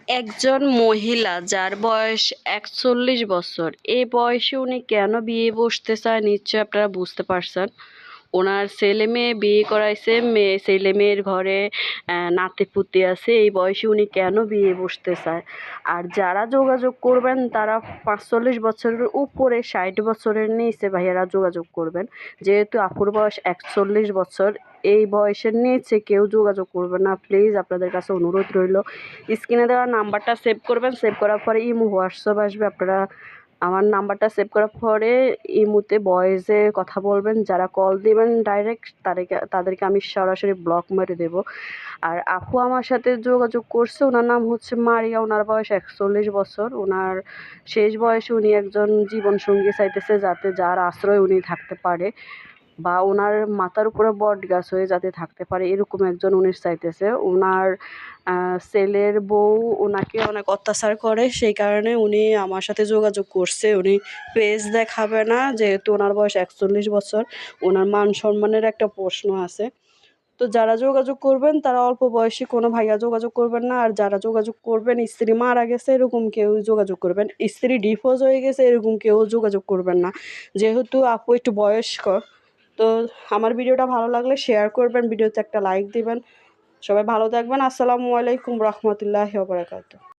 একজন মহিলা যার বয়স ৪১ বছর, এই বয়সে উনি কেন বিয়ে বসতে চায় নিশ্চয়ই আপনারা বুঝতে পারছেন। ওনার ছেলে মেয়ে বিয়ে করাইছে, ছেলে মেয়ের ঘরে নাতি পুতি আছে, এই বয়সে উনি কেন বিয়ে বসতে চায়। আর যারা যোগাযোগ করবেন তারা ৪৫ বছরের উপরে, ৬০ বছরের নিচে ভাইয়ারা যোগাযোগ করবেন। যেহেতু আপুর বয়স ৪১ বছর, এই বয়সের নিচে কেউ যোগাযোগ করবেন না, প্লিজ আপনাদের কাছে অনুরোধ রইল। স্ক্রিনে দেওয়া নাম্বারটা সেভ করবেন, সেভ করার পরে ইমো হোয়াটসঅ্যাপ আসবে, আপনারা আমার নাম্বারটা সেভ করার পরে ইমোতে ভয়েসে কথা বলবেন। যারা কল দিবেন ডাইরেক্ট তাদেরকে আমি সরাসরি ব্লক মেরে দেব। আর আপু আমার সাথে যোগাযোগ করছে, ওনার নাম হচ্ছে মারিয়া, ওনার বয়স ৪১ বছর। ওনার শেষ বয়সে উনি একজন জীবনসঙ্গী চাইতেছে, যার আশ্রয় উনি থাকতে পারে, বা ওনার মাথার উপরে বট গাছ হয়ে যাতে থাকতে পারে, এরকম একজন উনি চাইতেছে। ওনার ছেলের বউ ওনাকে অনেক অত্যাচার করে, সেই কারণে উনি আমার সাথে যোগাযোগ করছে। উনি পেজ দেখাবে না, যেহেতু ওনার বয়স ৪১ বছর, ওনার মান সম্মানের একটা প্রশ্ন আছে। তো যারা যোগাযোগ করবেন তারা অল্প বয়সী কোনো ভাইয়া যোগাযোগ করবেন না। আর যারা যোগাযোগ করবেন স্ত্রী মারা গেছে এরকম কেউ যোগাযোগ করবেন, স্ত্রী ডিভোর্স হয়ে গেছে এরকম কেউ যোগাযোগ করবেন না, যেহেতু আপু একটু বয়স্ক। তো আমার ভিডিওটা ভালো লাগলে শেয়ার করবেন, ভিডিওতে একটা লাইক দিবেন। সবাই ভালো থাকবেন। আসসালামু আলাইকুম রহমতুল্লাহি ওয়া বারাকাতুহু।